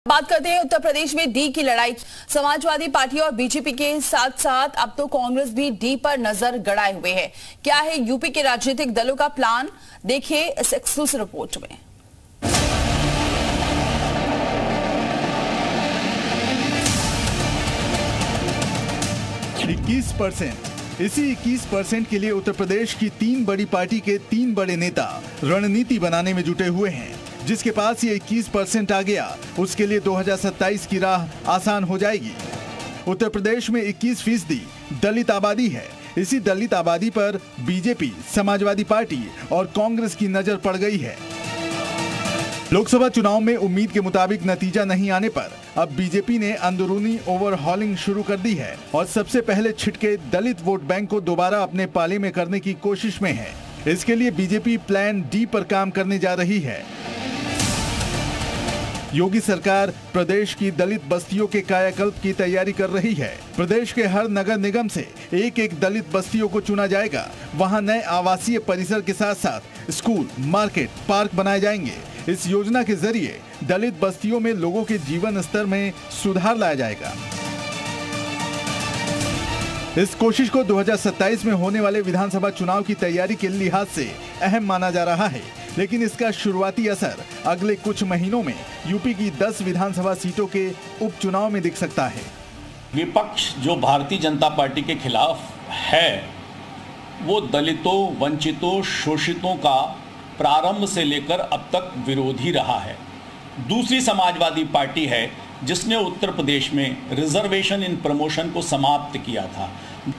बात करते हैं उत्तर प्रदेश में डी की लड़ाई। समाजवादी पार्टी और बीजेपी के साथ साथ अब तो कांग्रेस भी डी पर नजर गड़ाए हुए है। क्या है यूपी के राजनीतिक दलों का प्लान, देखिए इस एक्सक्लूसिव रिपोर्ट में। 21%। इसी 21% के लिए उत्तर प्रदेश की 3 बड़ी पार्टी के 3 बड़े नेता रणनीति बनाने में जुटे हुए हैं। जिसके पास ये 21% आ गया, उसके लिए 2027 की राह आसान हो जाएगी। उत्तर प्रदेश में 21% दलित आबादी है। इसी दलित आबादी पर बीजेपी, समाजवादी पार्टी और कांग्रेस की नजर पड़ गई है। लोकसभा चुनाव में उम्मीद के मुताबिक नतीजा नहीं आने पर अब बीजेपी ने अंदरूनी ओवरहॉलिंग शुरू कर दी है और सबसे पहले छिटके दलित वोट बैंक को दोबारा अपने पाले में करने की कोशिश में है। इसके लिए बीजेपी प्लान डी पर काम करने जा रही है। योगी सरकार प्रदेश की दलित बस्तियों के कायाकल्प की तैयारी कर रही है। प्रदेश के हर नगर निगम से एक एक दलित बस्तियों को चुना जाएगा। वहां नए आवासीय परिसर के साथ साथ स्कूल, मार्केट, पार्क बनाए जाएंगे। इस योजना के जरिए दलित बस्तियों में लोगों के जीवन स्तर में सुधार लाया जाएगा। इस कोशिश को 2027 में होने वाले विधानसभा चुनाव की तैयारी के लिहाज से अहम माना जा रहा है, लेकिन इसका शुरुआती असर अगले कुछ महीनों में यूपी की 10 विधानसभा सीटों के उपचुनाव में दिख सकता है। विपक्ष जो भारतीय जनता पार्टी के खिलाफ है, वो दलितों, वंचितों, शोषितों का प्रारंभ से लेकर अब तक विरोधी रहा है। दूसरी समाजवादी पार्टी है जिसने उत्तर प्रदेश में रिजर्वेशन इन प्रमोशन को समाप्त किया था।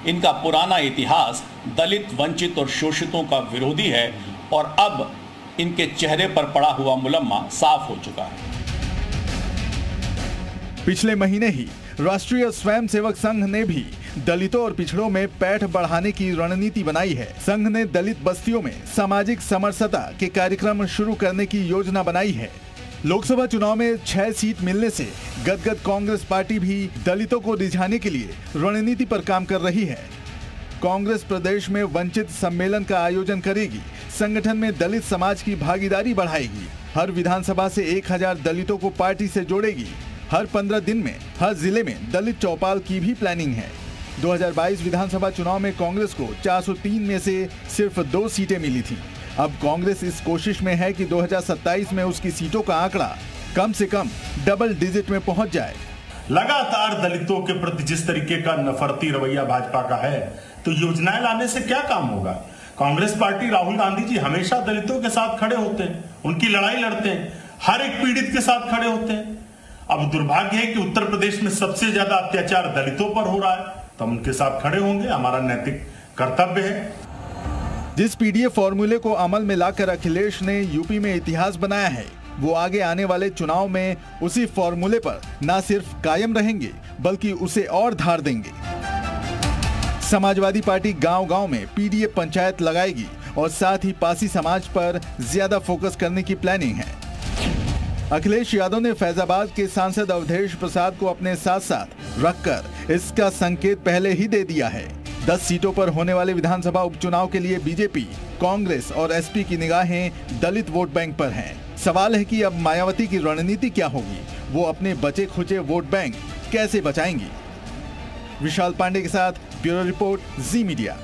इनका पुराना इतिहास दलित, वंचित और शोषितों का विरोधी है और अब इनके चेहरे पर पड़ा हुआ मुलम्मा साफ हो चुका है। पिछले महीने ही राष्ट्रीय स्वयंसेवक संघ ने भी दलितों और पिछड़ों में पैठ बढ़ाने की रणनीति बनाई है। संघ ने दलित बस्तियों में सामाजिक समरसता के कार्यक्रम शुरू करने की योजना बनाई है। लोकसभा चुनाव में 6 सीट मिलने से गदगद कांग्रेस पार्टी भी दलितों को रिझाने के लिए रणनीति पर काम कर रही है। कांग्रेस प्रदेश में वंचित सम्मेलन का आयोजन करेगी। संगठन में दलित समाज की भागीदारी बढ़ाएगी। हर विधानसभा से 1000 दलितों को पार्टी से जोड़ेगी। हर 15 दिन में हर जिले में दलित चौपाल की भी प्लानिंग है। 2022 विधानसभा चुनाव में कांग्रेस को 403 में से सिर्फ 2 सीटें मिली थी। अब कांग्रेस इस कोशिश में है कि 2027 में उसकी सीटों का आंकड़ा कम से कम डबल डिजिट में पहुंच जाए। लगातार दलितों के प्रति जिस तरीके का नफरती रवैया भाजपा का है, तो योजनाएं लाने से क्या काम होगा। कांग्रेस पार्टी, राहुल गांधी जी हमेशा दलितों के साथ खड़े होते हैं, उनकी लड़ाई लड़ते हैं, हर एक पीड़ित के साथ खड़े होते हैं। अब दुर्भाग्य है कि उत्तर प्रदेश में सबसे ज्यादा अत्याचार दलितों पर हो रहा है, तो हम उनके साथ खड़े होंगे, हमारा नैतिक कर्तव्य है। जिस पीडीएफ फॉर्मूले को अमल में लाकर अखिलेश ने यूपी में इतिहास बनाया है, वो आगे आने वाले चुनाव में उसी फॉर्मूले पर न सिर्फ कायम रहेंगे बल्कि उसे और धार देंगे। समाजवादी पार्टी गांव-गांव में पीडीएफ पंचायत लगाएगी और साथ ही पासी समाज पर ज्यादा फोकस करने की प्लानिंग है। अखिलेश यादव ने फैजाबाद के सांसद अवधेश प्रसाद को अपने साथ साथ रखकर इसका संकेत पहले ही दे दिया है। 10 सीटों पर होने वाले विधानसभा उपचुनाव के लिए बीजेपी, कांग्रेस और एसपी की निगाहें दलित वोट बैंक पर हैं। सवाल है कि अब मायावती की रणनीति क्या होगी, वो अपने बचे खुचे वोट बैंक कैसे बचाएंगी। विशाल पांडे के साथ ब्यूरो रिपोर्ट, जी मीडिया।